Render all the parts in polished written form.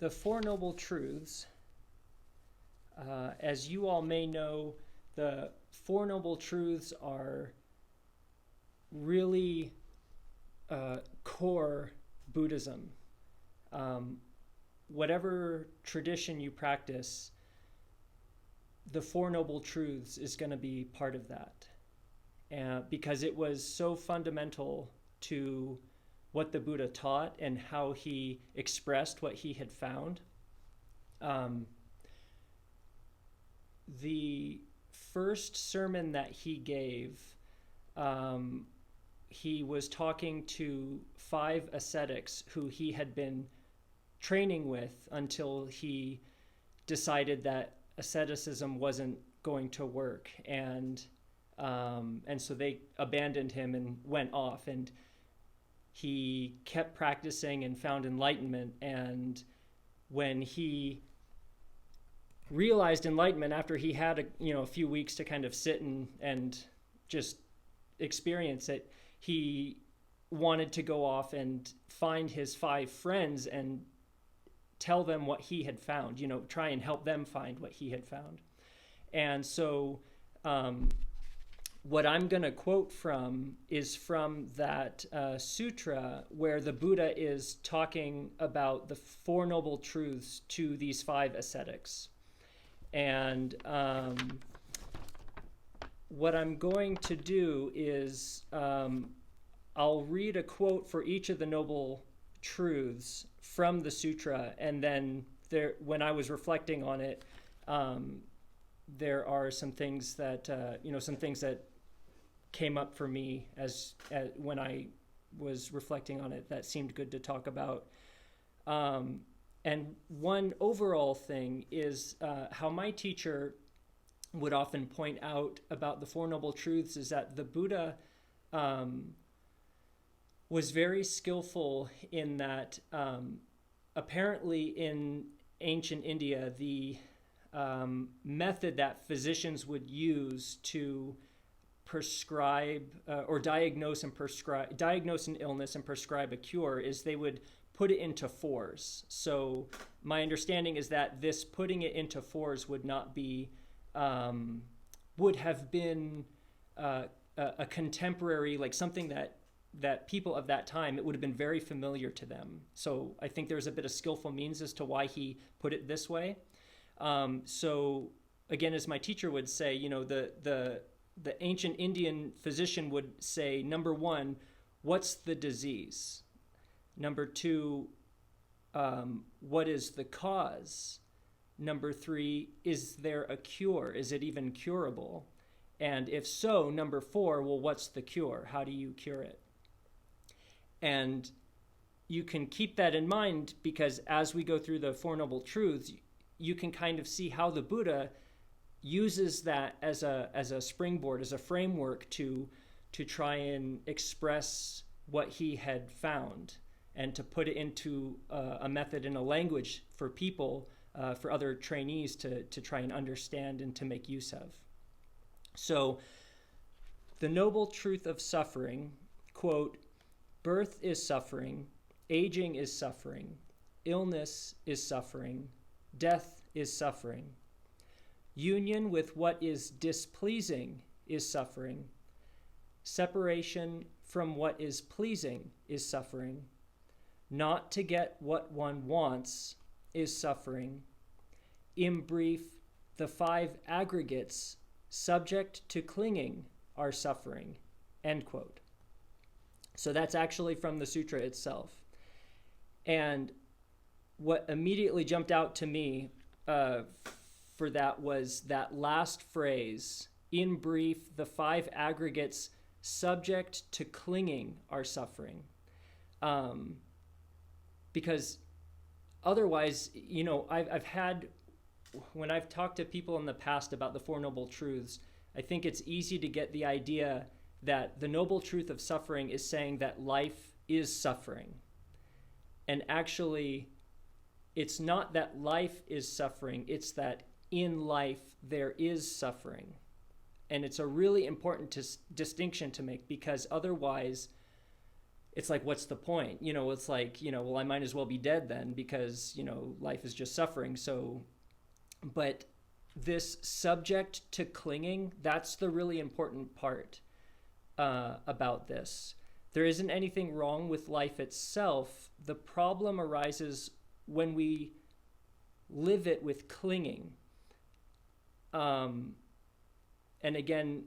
The Four Noble Truths, as you all may know, the Four Noble Truths are really core Buddhism. Whatever tradition you practice, the Four Noble Truths is going to be part of that. Because it was so fundamental to what the Buddha taught and how he expressed what he had found. The first sermon that he gave, he was talking to 5 ascetics who he had been training with until he decided that asceticism wasn't going to work, and so they abandoned him and went off, and he kept practicing and found enlightenment. And when he realized enlightenment after he had a few weeks to kind of sit and just experience it, he wanted to go off and find his 5 friends and tell them what he had found, try and help them find what he had found. And so what I'm going to quote from is from that sutra where the Buddha is talking about the Four Noble Truths to these 5 ascetics. And what I'm going to do is I'll read a quote for each of the Noble Truths from the sutra, and then when I was reflecting on it, there are some things that came up for me as when I was reflecting on it that seemed good to talk about. And one overall thing is how my teacher would often point out about the Four Noble Truths is that the Buddha was very skillful in that apparently in ancient India, the method that physicians would use to prescribe or diagnose an illness and prescribe a cure is they would put it into 4s. So my understanding is that this putting it into 4s would not be, would have been a contemporary, like something that people of that time, it would have been very familiar to them. So I think there's a bit of skillful means as to why he put it this way. So again, as my teacher would say, the ancient Indian physician would say, number 1, what's the disease? Number 2, what is the cause? Number 3, is there a cure? Is it even curable? And if so, number 4, well, what's the cure? How do you cure it? And you can keep that in mind because as we go through the Four Noble Truths, you can kind of see how the Buddha uses that as a springboard, as a framework to try and express what he had found and to put it into a method and a language for people, for other trainees to try and understand and to make use of. So the Noble Truth of Suffering, quote, birth is suffering, aging is suffering, illness is suffering, death is suffering. Union with what is displeasing is suffering. Separation from what is pleasing is suffering. Not to get what one wants is suffering. In brief, the 5 aggregates subject to clinging are suffering, end quote. So that's actually from the sutra itself. And what immediately jumped out to me for that was that last phrase, in brief, the 5 aggregates subject to clinging are suffering. Because otherwise, I've had, when I've talked to people in the past about the Four Noble Truths, I think it's easy to get the idea that the Noble Truth of Suffering is saying that life is suffering. And actually, it's not that life is suffering, it's that in life there is suffering. And it's a really important distinction to make, because otherwise it's like, what's the point? It's like, well, I might as well be dead then, because, life is just suffering. So, but this subject to clinging, that's the really important part about this. There isn't anything wrong with life itself. The problem arises when we live it with clinging. And again,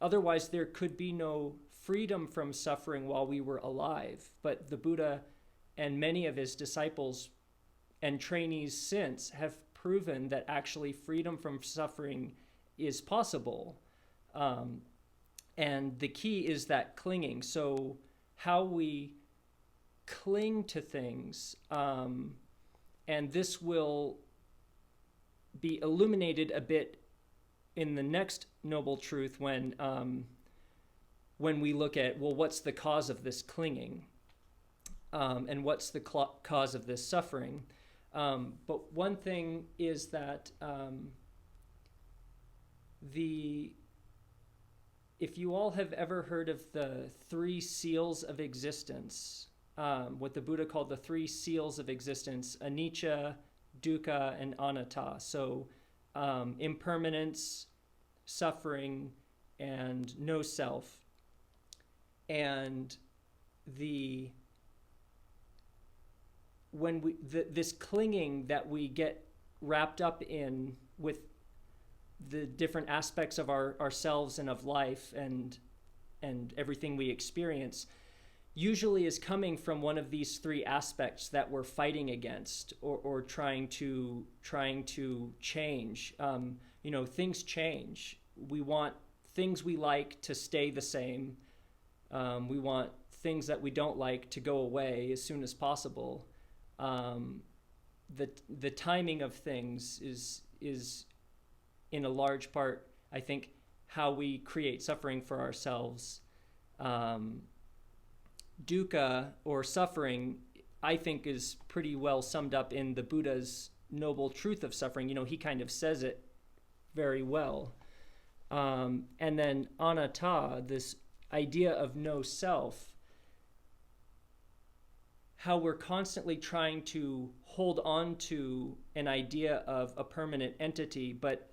otherwise there could be no freedom from suffering while we were alive. But the Buddha and many of his disciples and trainees since have proven that actually freedom from suffering is possible. And the key is that clinging. So how we cling to things, and this will be illuminated a bit in the next noble truth when we look at, well, what's the cause of this clinging, and what's the cause of this suffering. But one thing is that if you all have ever heard of the 3 seals of existence, what the Buddha called the 3 seals of existence, anicca, dukkha, and anatta. So impermanence, suffering, and no self. And this clinging that we get wrapped up in with the different aspects of ourselves and of life and everything we experience usually is coming from one of these 3 aspects that we're fighting against or trying to change. Things change. We want things we like to stay the same. We want things that we don't like to go away as soon as possible. The timing of things is in a large part, I think, how we create suffering for ourselves. Dukkha, or suffering, I think is pretty well summed up in the Buddha's noble truth of suffering. He kind of says it very well. And then anatta, this idea of no self, how we're constantly trying to hold on to an idea of a permanent entity, but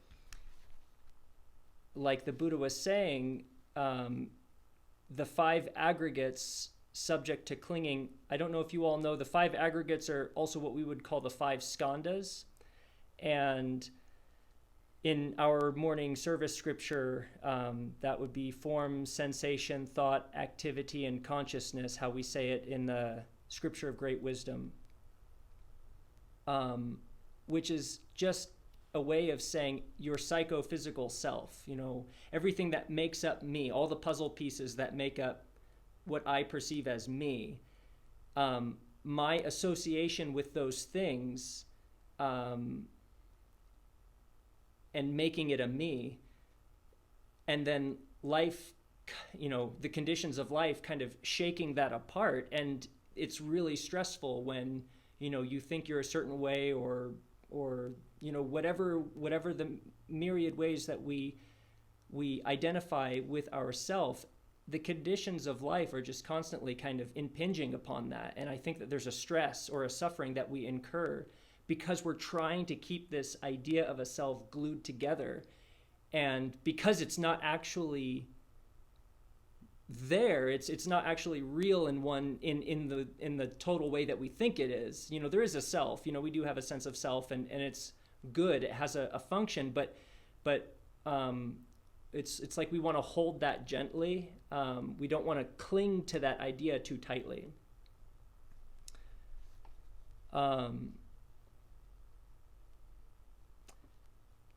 like the Buddha was saying, the 5 aggregates subject to clinging, I don't know if you all know, the 5 aggregates are also what we would call the 5 skandhas. And in our morning service scripture, that would be form, sensation, thought, activity, and consciousness, how we say it in the Scripture of Great Wisdom, which is just a way of saying your psychophysical self, everything that makes up me, all the puzzle pieces that make up what I perceive as me, my association with those things, and making it a me, and then life, the conditions of life kind of shaking that apart. And it's really stressful when, you think you're a certain way or whatever the myriad ways that we identify with ourself. The conditions of life are just constantly kind of impinging upon that. And I think that there's a stress or a suffering that we incur because we're trying to keep this idea of a self glued together. And because it's not actually there, it's not actually real in the total way that we think it is. There is a self, we do have a sense of self, and it's good, it has a function, but it's like we want to hold that gently. We don't want to cling to that idea too tightly.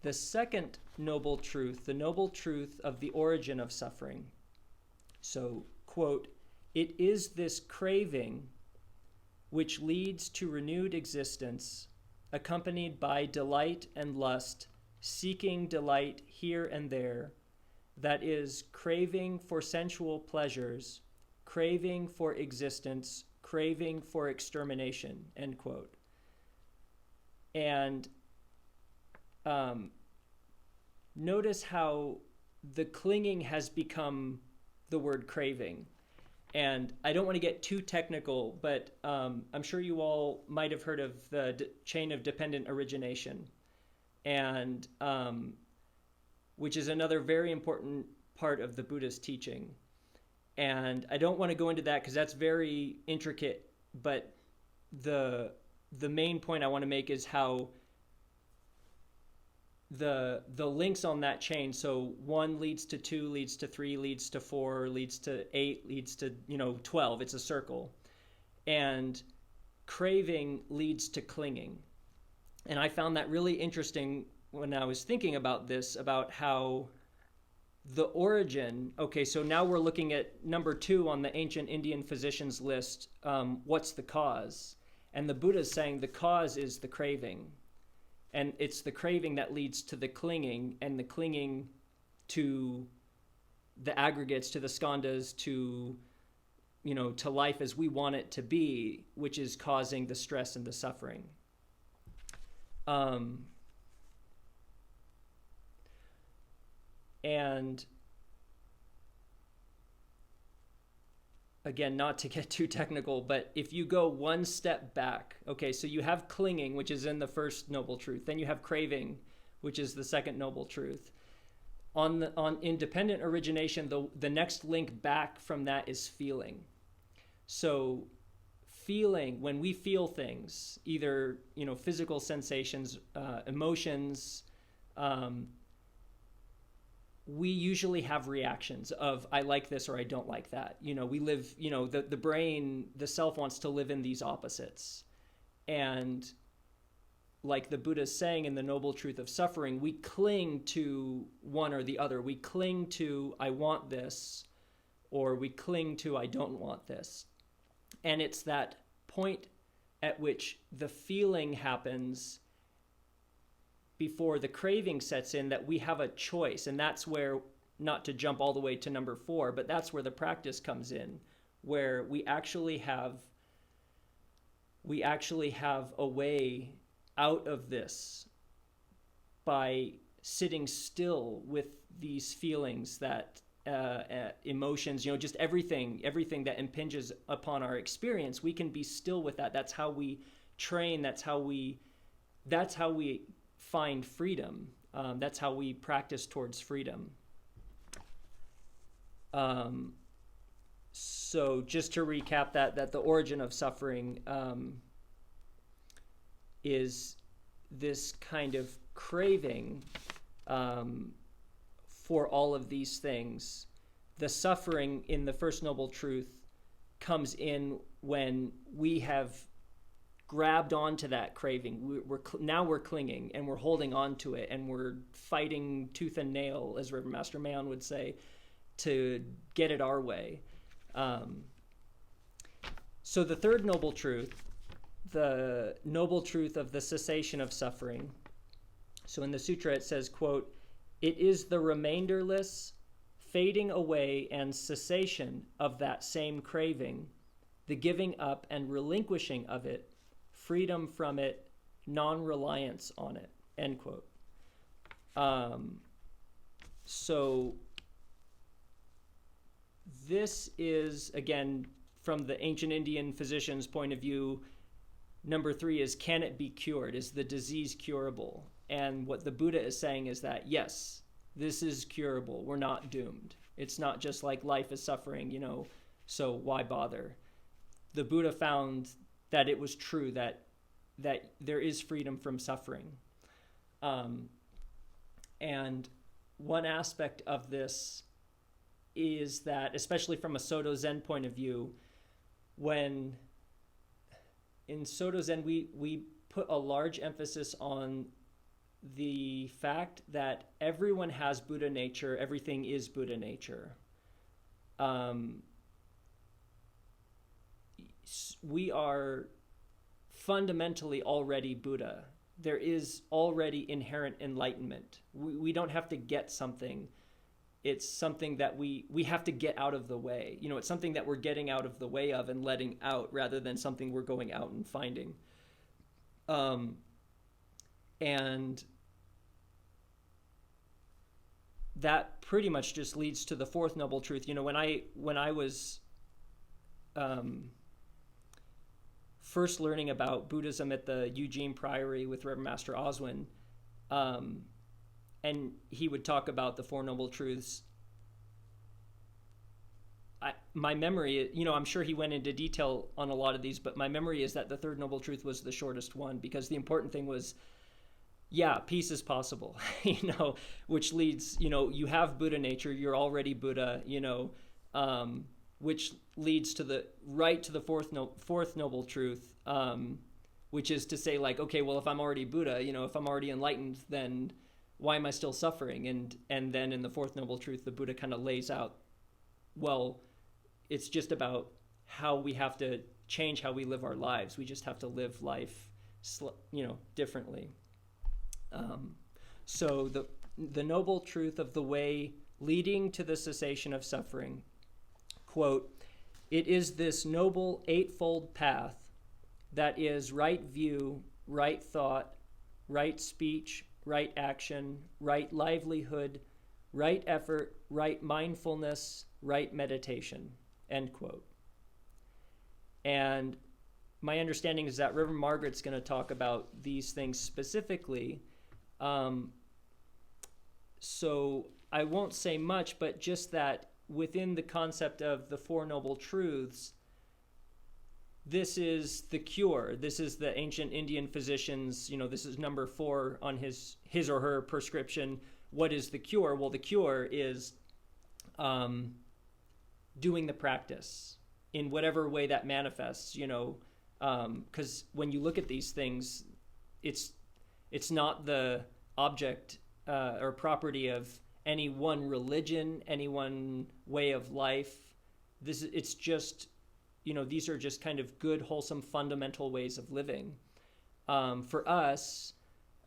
The second noble truth, the noble truth of the origin of suffering. So, quote, "It is this craving which leads to renewed existence, accompanied by delight and lust, seeking delight here and there, that is, craving for sensual pleasures, craving for existence, craving for extermination," end quote. And notice how the clinging has become the word craving. And I don't want to get too technical, but I'm sure you all might have heard of the chain of dependent origination, and which is another very important part of the Buddhist teaching. And I don't want to go into that because that's very intricate, but the main point I want to make is how the links on that chain, so 1 leads to 2, leads to 3, leads to 4, leads to 8, leads to 12. It's a circle. And craving leads to clinging. And I found that really interesting when I was thinking about this, about how the origin, okay, so now we're looking at number 2 on the ancient Indian physicians list, what's the cause? And the Buddha is saying the cause is the craving. And it's the craving that leads to the clinging, and the clinging to the aggregates, to the skandhas, to life as we want it to be, which is causing the stress and the suffering. And again, not to get too technical, but if you go one step back, okay, so you have clinging, which is in the first noble truth. Then you have craving, which is the second noble truth. On independent origination, the next link back from that is feeling. So feeling, when we feel things, either physical sensations, emotions, we usually have reactions of I like this or I don't like that. We live, the brain, the self wants to live in these opposites. And like the Buddha is saying in the Noble Truth of Suffering, we cling to one or the other. We cling to I want this, or we cling to I don't want this. And it's that point at which the feeling happens before the craving sets in that we have a choice. And that's where, not to jump all the way to number 4, but that's where the practice comes in, where we actually have a way out of this by sitting still with these feelings, that emotions, just everything that impinges upon our experience. We can be still with that. That's how we train. That's how we find freedom. That's how we practice towards freedom. So just to recap that the origin of suffering is this kind of craving for all of these things. The suffering in the First Noble Truth comes in when we have grabbed onto that craving. Now we're clinging and we're holding on to it, and we're fighting tooth and nail, as Reverend Master Mayon would say, to get it our way. So the third noble truth, the noble truth of the cessation of suffering. So in the sutra it says, quote, "It is the remainderless fading away and cessation of that same craving, the giving up and relinquishing of it, freedom from it, non-reliance on it," end quote. So this is, again, from the ancient Indian physician's point of view, number 3 is, can it be cured? Is the disease curable? And what the Buddha is saying is that, yes, this is curable. We're not doomed. It's not just like life is suffering, so why bother? The Buddha found that it was true, that there is freedom from suffering. And one aspect of this is that, especially from a Soto Zen point of view, when in Soto Zen we put a large emphasis on the fact that everyone has Buddha nature, everything is Buddha nature. We are fundamentally already Buddha. There is already inherent enlightenment. We don't have to get something. It's something that we have to get out of the way. It's something that we're getting out of the way of and letting out, rather than something we're going out and finding. And that pretty much just leads to the fourth noble truth. When I was first learning about Buddhism at the Eugene Priory with Reverend Master Oswin, and he would talk about the Four Noble Truths, my memory, I'm sure he went into detail on a lot of these, but my memory is that the third noble truth was the shortest one, because the important thing was, peace is possible, which leads, you have Buddha nature, you're already Buddha, which leads to the fourth noble truth, which is to say, like, okay, well, if I'm already Buddha, if I'm already enlightened, then why am I still suffering? And then in the fourth noble truth, the Buddha kind of lays out, well, it's just about how we have to change how we live our lives. We just have to live life, differently. So the noble truth of the way leading to the cessation of suffering, quote, "It is this noble eightfold path that is right view, right thought, right speech, right action, right livelihood, right effort, right mindfulness, right meditation," end quote. And my understanding is that Reverend Margaret's going to talk about these things specifically. So I won't say much, but just that within the concept of the Four Noble Truths, this is the cure. This is the ancient Indian physicians, this is number 4 on his or her prescription. What is the cure? Well, the cure is doing the practice in whatever way that manifests, because when you look at these things, it's not the object or property of any one religion, any one way of life. It's just, these are just kind of good, wholesome, fundamental ways of living. For us,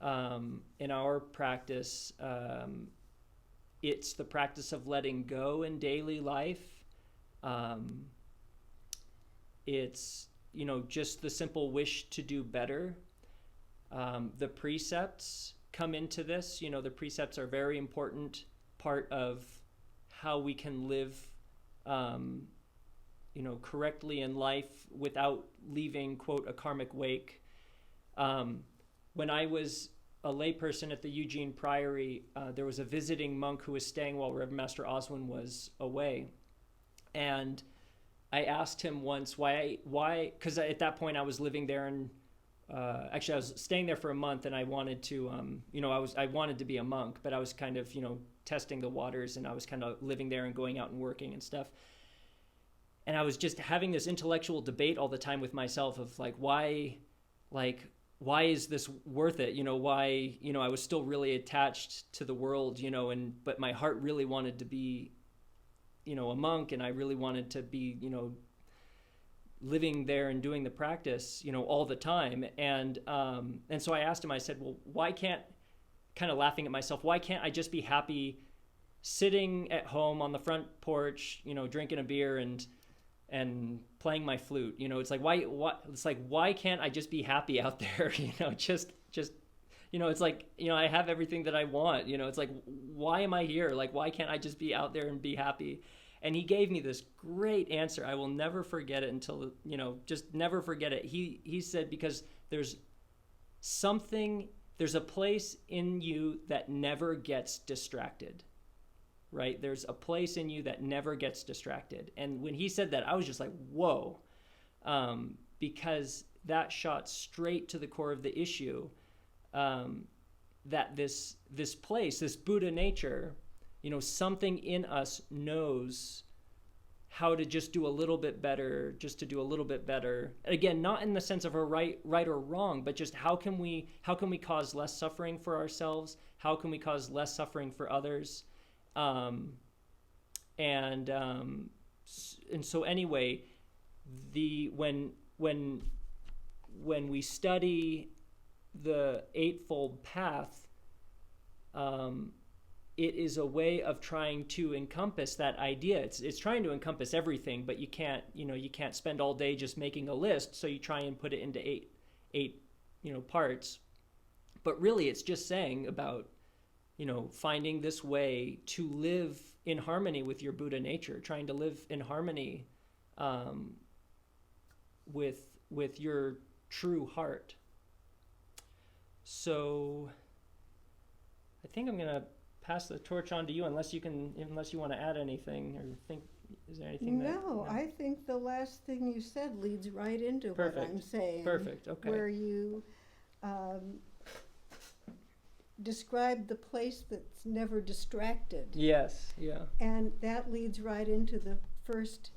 in our practice, it's the practice of letting go in daily life. It's, just the simple wish to do better. The precepts come into this. The precepts are a very important part of how we can live, correctly in life without leaving, quote, a karmic wake. When I was a layperson at the Eugene Priory, there was a visiting monk who was staying while Reverend Master Oswin was away. And I asked him once why, because at that point I was living there, and actually I was staying there for a month, and I wanted to, I wanted to be a monk, but I was kind of, testing the waters, and I was kind of living there and going out and working and stuff. And I was just having this intellectual debate all the time with myself of why is this worth it? Why, I was still really attached to the world, but my heart really wanted to be, a monk, and I really wanted to be, living there and doing the practice, all the time. And so I asked him, I said, well, why can't, kind of laughing at myself, why can't I just be happy sitting at home on the front porch, drinking a beer and playing my flute? It's like, why can't I just be happy out there? Just it's like, I have everything that I want, it's like, why am I here? Why can't I just be out there and be happy? And he gave me this great answer. I will never forget it until, just never forget it. He said, because there's a place in you that never gets distracted, right? There's a place in you that never gets distracted. And when he said that, I was just like, whoa, because that shot straight to the core of the issue, that this place, this Buddha nature, something in us knows how to just do a little bit better, just to do a little bit better. Again, not in the sense of a right or wrong, but just how can we cause less suffering for ourselves? How can we cause less suffering for others? And so anyway, when we study the Eightfold Path, it is a way of trying to encompass that idea. It's trying to encompass everything, but you can't spend all day just making a list. So you try and put it into eight parts. But really, it's just saying about, finding this way to live in harmony with your Buddha nature, trying to live in harmony with your true heart. So I think I'm going to pass the torch on to you, unless you want to add anything or think, is there anything No, I think the last thing you said leads right into what I'm saying. Perfect, okay. Where you describe the place that's never distracted. Yes, yeah. And that leads right into the first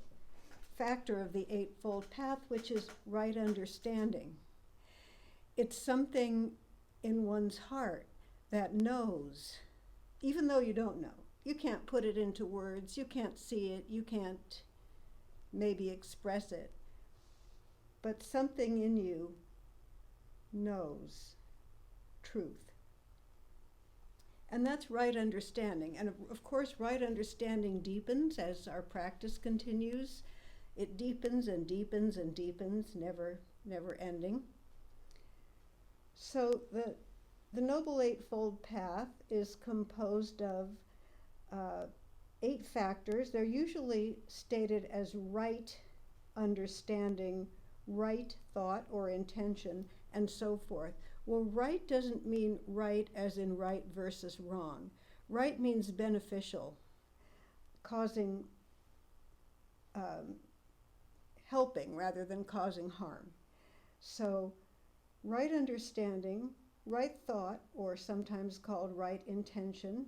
factor of the Eightfold Path, which is right understanding. It's something in one's heart that knows, even though you don't know. You can't put it into words, you can't see it, you can't maybe express it, but something in you knows truth. And that's right understanding. And of course, right understanding deepens as our practice continues. It deepens and deepens and deepens, never ending. So the Noble Eightfold Path is composed of 8 factors. They're usually stated as right understanding, right thought or intention, and so forth. Well, right doesn't mean right as in right versus wrong. Right means beneficial, causing, helping rather than causing harm. So right understanding, right thought, or sometimes called right intention,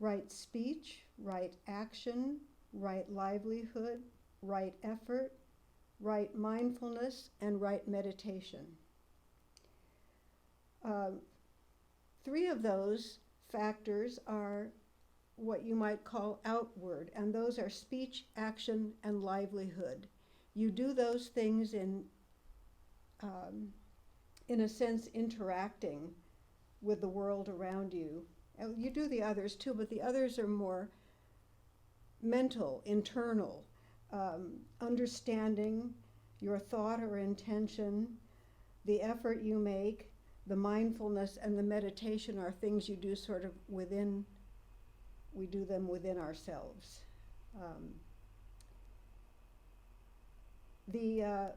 right speech, right action, right livelihood, right effort, right mindfulness, and right meditation. 3 of those factors are what you might call outward, and those are speech, action, and livelihood. You do those things in a sense, interacting with the world around you. You do the others too, but the others are more mental, internal, understanding your thought or intention, the effort you make, the mindfulness and the meditation are things you do sort of within, we do them within ourselves. The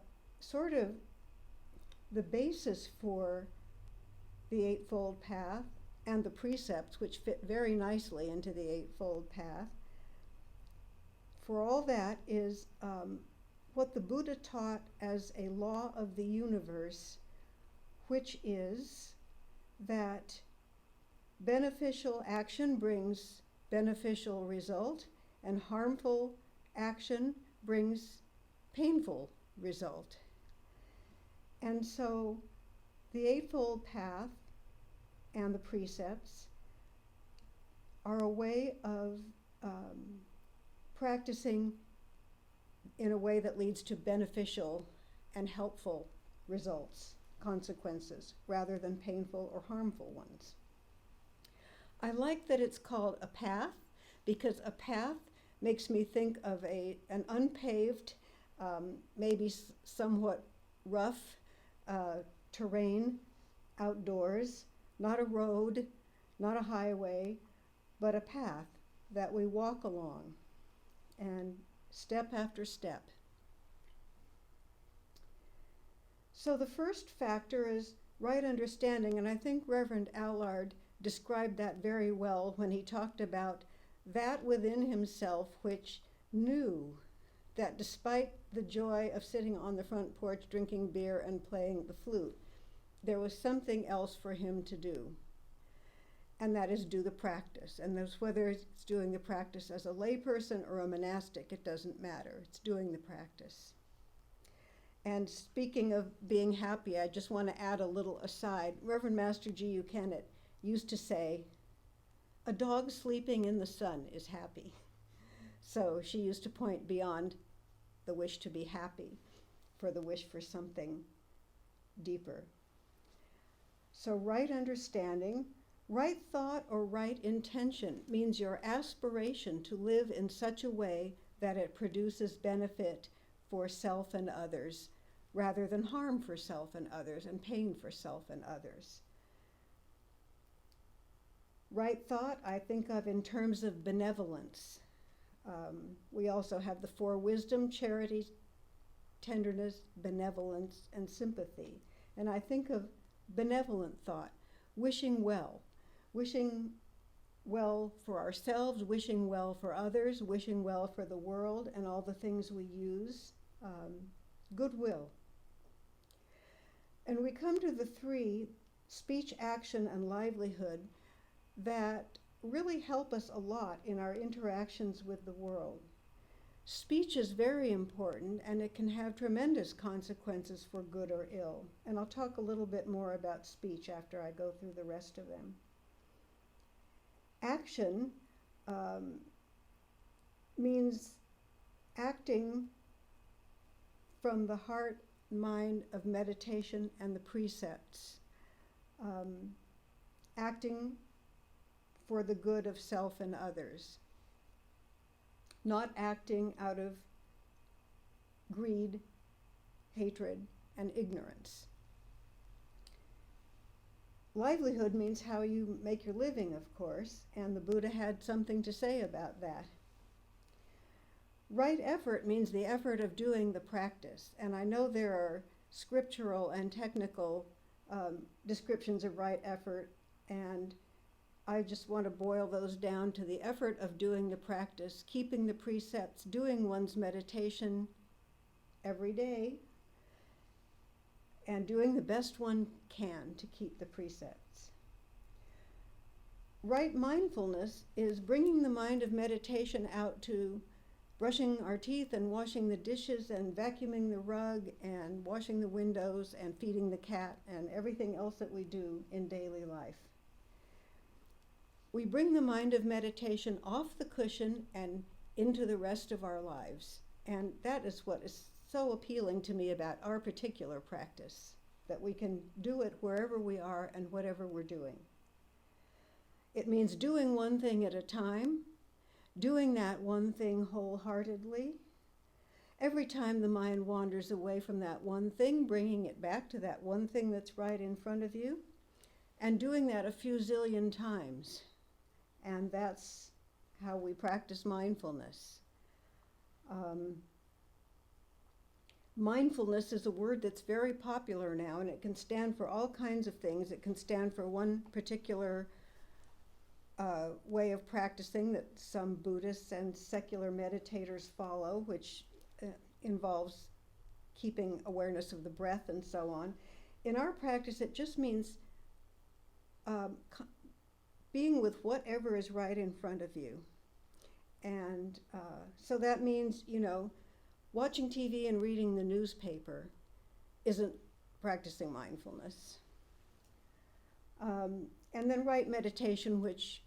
basis for the Eightfold Path and the precepts, which fit very nicely into the Eightfold Path, for all that is what the Buddha taught as a law of the universe, which is that beneficial action brings beneficial result, and harmful action brings painful result. And so the Eightfold Path and the precepts are a way of practicing in a way that leads to beneficial and helpful results, consequences, rather than painful or harmful ones. I like that it's called a path, because a path makes me think of an unpaved, maybe somewhat rough terrain outdoors, not a road, not a highway, but a path that we walk along, and step after step. So the first factor is right understanding, and I think Reverend Allard described that very well when he talked about that within himself which knew that despite the joy of sitting on the front porch drinking beer and playing the flute, there was something else for him to do, and that is do the practice. And that's whether it's doing the practice as a layperson or a monastic, it doesn't matter. It's doing the practice. And speaking of being happy, I just want to add a little aside. Reverend Master G.U. Kennett used to say, "A dog sleeping in the sun is happy." So she used to point beyond the wish to be happy for the wish for something deeper. So right understanding, right thought or right intention means your aspiration to live in such a way that it produces benefit for self and others, rather than harm for self and others and pain for self and others. Right thought I think of in terms of benevolence. We also have the four wisdom: charity, tenderness, benevolence, and sympathy. And I think of benevolent thought, wishing well for ourselves, wishing well for others, wishing well for the world and all the things we use, goodwill. And we come to the three, speech, action, and livelihood, that really help us a lot in our interactions with the world. Speech is very important, and it can have tremendous consequences for good or ill. And I'll talk a little bit more about speech after I go through the rest of them. Action means acting from the heart, mind of meditation and the precepts. Acting for the good of self and others. Not acting out of greed, hatred, and ignorance. Livelihood means how you make your living, of course, and the Buddha had something to say about that. Right effort means the effort of doing the practice, and I know there are scriptural and technical descriptions of right effort, and I just want to boil those down to the effort of doing the practice, keeping the precepts, doing one's meditation every day, and doing the best one can to keep the precepts. Right mindfulness is bringing the mind of meditation out to brushing our teeth and washing the dishes and vacuuming the rug and washing the windows and feeding the cat and everything else that we do in daily life. We bring the mind of meditation off the cushion and into the rest of our lives. And that is what is so appealing to me about our particular practice, that we can do it wherever we are and whatever we're doing. It means doing one thing at a time, doing that one thing wholeheartedly. Every time the mind wanders away from that one thing, bringing it back to that one thing that's right in front of you, and doing that a few zillion times. And that's how we practice mindfulness. Mindfulness is a word that's very popular now, and it can stand for all kinds of things. It can stand for one particular way of practicing that some Buddhists and secular meditators follow, which involves keeping awareness of the breath and so on. In our practice, it just means being with whatever is right in front of you. And so that means, watching TV and reading the newspaper isn't practicing mindfulness. And then right meditation, which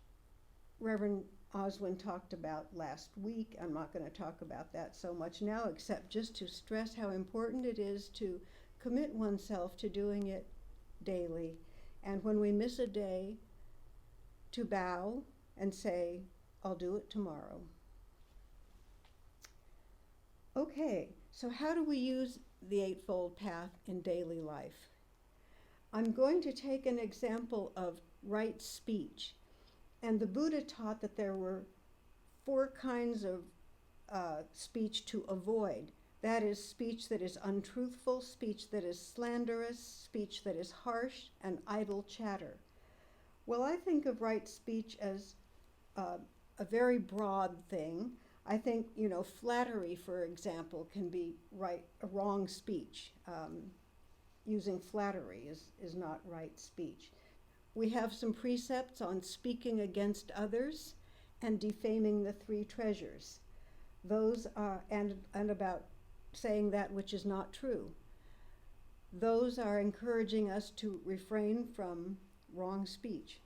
Reverend Oswin talked about last week. I'm not going to talk about that so much now, except just to stress how important it is to commit oneself to doing it daily. And when we miss a day, to bow and say, I'll do it tomorrow. Okay, so how do we use the Eightfold Path in daily life? I'm going to take an example of right speech. And the Buddha taught that there were 4 kinds of speech to avoid. That is speech that is untruthful, speech that is slanderous, speech that is harsh, and idle chatter. Well, I think of right speech as a very broad thing. I think, flattery, for example, can be wrong speech. Using flattery is not right speech. We have some precepts on speaking against others and defaming the 3 treasures. Those are, and about saying that which is not true. Those are encouraging us to refrain from wrong speech.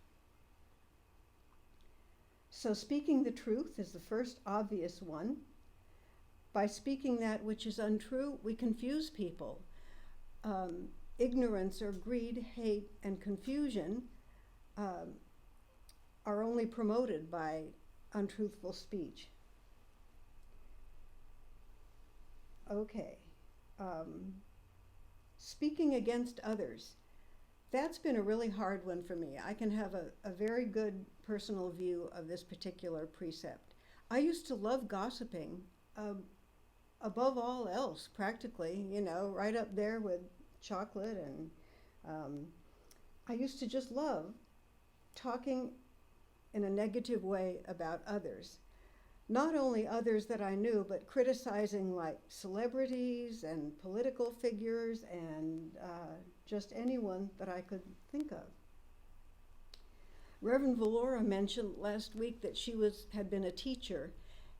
So speaking the truth is the first obvious one. By speaking that which is untrue, we confuse people. Ignorance or greed, hate, and confusion are only promoted by untruthful speech. Okay. Speaking against others. that's been a really hard one for me. I can have a very good personal view of this particular precept. I used to love gossiping above all else, practically, right up there with chocolate. And I used to just love talking in a negative way about others. Not only others that I knew, but criticizing like celebrities and political figures and just anyone that I could think of. Reverend Valora mentioned last week that she had been a teacher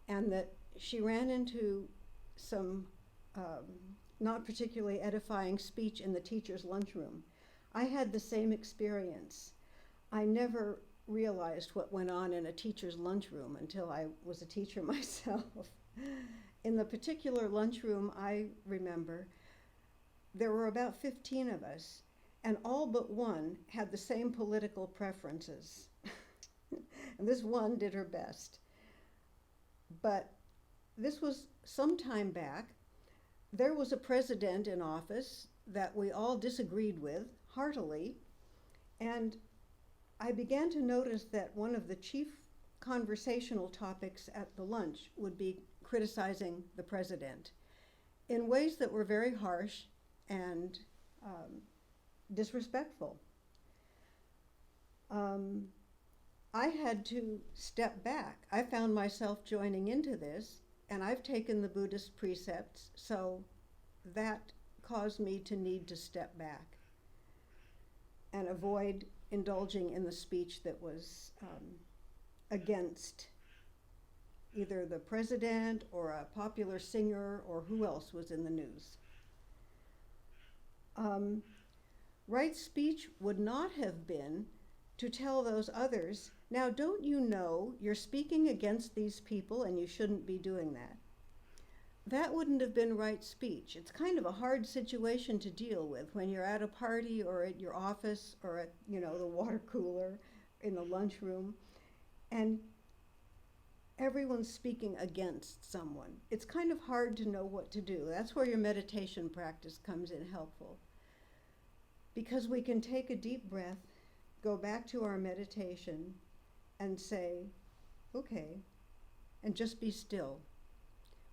and that she ran into some not particularly edifying speech in the teacher's lunchroom. I had the same experience. I never realized what went on in a teacher's lunchroom until I was a teacher myself. In the particular lunchroom I remember, there were about 15 of us, and all but one had the same political preferences. And this one did her best. But this was some time back. There was a president in office that we all disagreed with heartily, and I began to notice that one of the chief conversational topics at the lunch would be criticizing the president in ways that were very harsh and disrespectful. I had to step back. I found myself joining into this, and I've taken the Buddhist precepts, so that caused me to need to step back and avoid indulging in the speech that was against either the president or a popular singer or who else was in the news. Right speech would not have been to tell those others, now don't you know you're speaking against these people and you shouldn't be doing that. That wouldn't have been right speech. It's kind of a hard situation to deal with when you're at a party or at your office or at, the water cooler in the lunchroom, and everyone's speaking against someone. It's kind of hard to know what to do. That's where your meditation practice comes in helpful. Because we can take a deep breath, go back to our meditation, and say, okay, and just be still.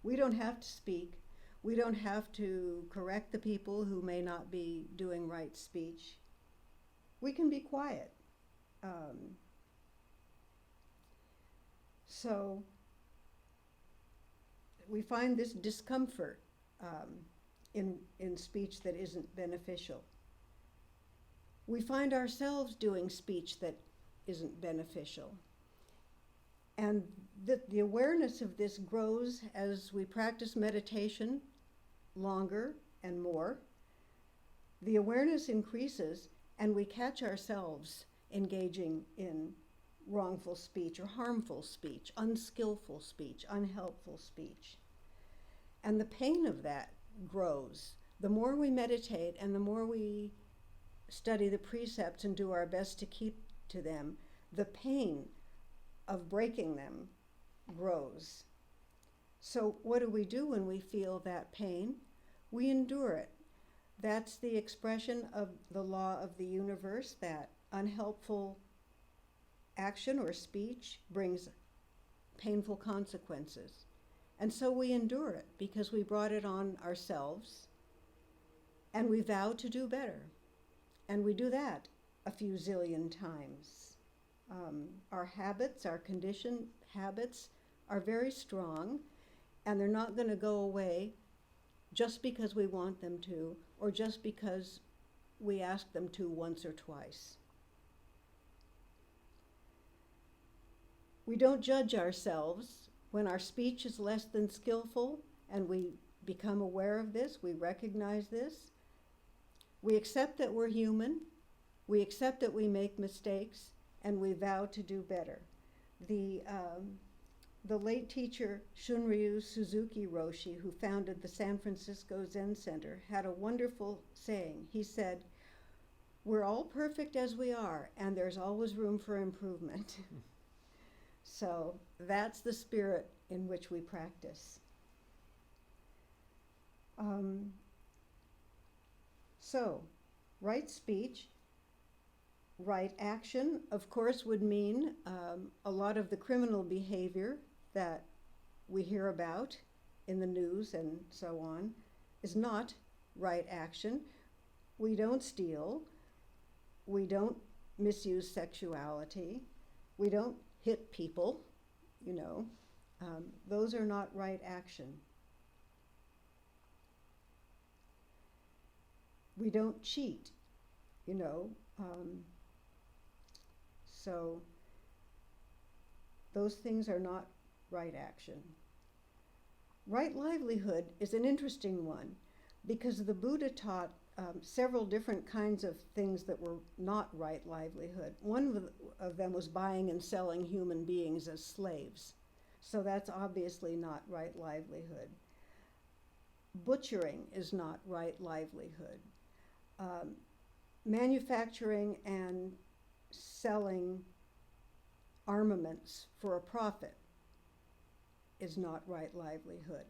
We don't have to speak. We don't have to correct the people who may not be doing right speech. We can be quiet. So we find this discomfort in speech that isn't beneficial. We find ourselves doing speech that isn't beneficial. And the awareness of this grows as we practice meditation longer and more. The awareness increases, and we catch ourselves engaging in wrongful speech or harmful speech, unskillful speech, unhelpful speech. And the pain of that grows. The more we meditate and the more we study the precepts and do our best to keep to them, the pain of breaking them grows. So what do we do when we feel that pain? We endure it. That's the expression of the law of the universe, that unhelpful action or speech brings painful consequences. And so we endure it because we brought it on ourselves, and we vow to do better. And we do that a few zillion times. Our habits, our conditioned habits, are very strong, and they're not going to go away just because we want them to, or just because we ask them to once or twice. We don't judge ourselves when our speech is less than skillful, and we become aware of this, we recognize this. We accept that we're human, we accept that we make mistakes, and we vow to do better. The late teacher Shunryu Suzuki Roshi, who founded the San Francisco Zen Center, had a wonderful saying. He said, "We're all perfect as we are, and there's always room for improvement." So that's the spirit in which we practice. So, right speech Right action, of course, would mean a lot of the criminal behavior that we hear about in the news and so on is not right action. We don't steal. We don't misuse sexuality. We don't hit people, you know. Those are not right action. We don't cheat, you know. So those things are not right action. Right livelihood is an interesting one because the Buddha taught several different kinds of things that were not right livelihood. One of them was buying and selling human beings as slaves. So that's obviously not right livelihood. Butchering is not right livelihood. Manufacturing and selling armaments for a profit is not right livelihood.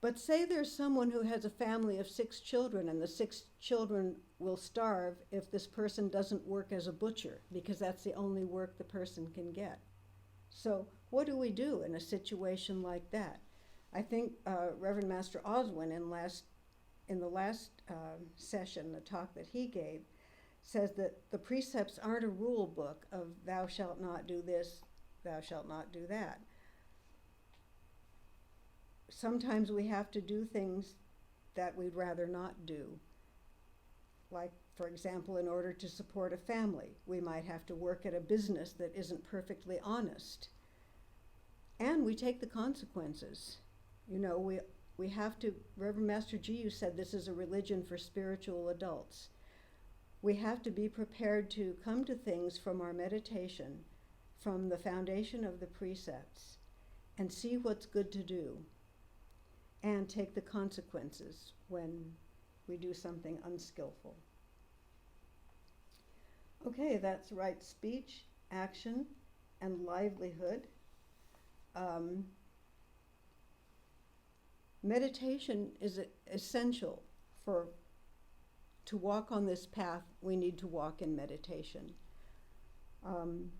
But say there's someone who has a family of 6 children and the 6 children will starve if this person doesn't work as a butcher because that's the only work the person can get. So what do we do in a situation like that? I think Reverend Master Oswin in the last session, the talk that he gave, says that the precepts aren't a rule book of thou shalt not do this, thou shalt not do that. Sometimes we have to do things that we'd rather not do. Like, for example, in order to support a family, we might have to work at a business that isn't perfectly honest. And we take the consequences. You know, we have to, Reverend Master Jiyu said this is a religion for spiritual adults. We have to be prepared to come to things from our meditation, from the foundation of the precepts, and see what's good to do, and take the consequences when we do something unskillful. Okay, that's right speech, action, and livelihood. Meditation is essential to walk on this path. We need to walk in meditation. And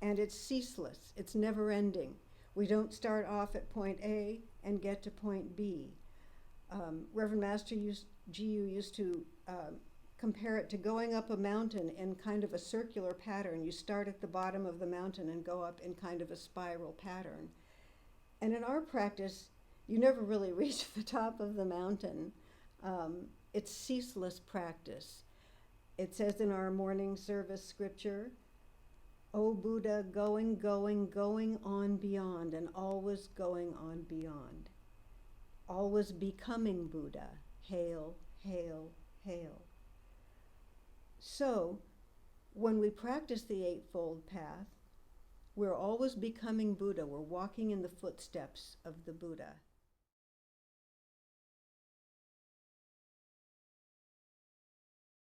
it's ceaseless, it's never ending. We don't start off at point A and get to point B. Reverend Master Jiyu used to compare it to going up a mountain in kind of a circular pattern. You start at the bottom of the mountain and go up in kind of a spiral pattern. And in our practice, you never really reach the top of the mountain. It's ceaseless practice. It says in our morning service scripture, O Buddha, going, going, going on beyond, and always going on beyond. Always becoming Buddha. Hail, hail, hail. So, when we practice the Eightfold Path, we're always becoming Buddha. We're walking in the footsteps of the Buddha.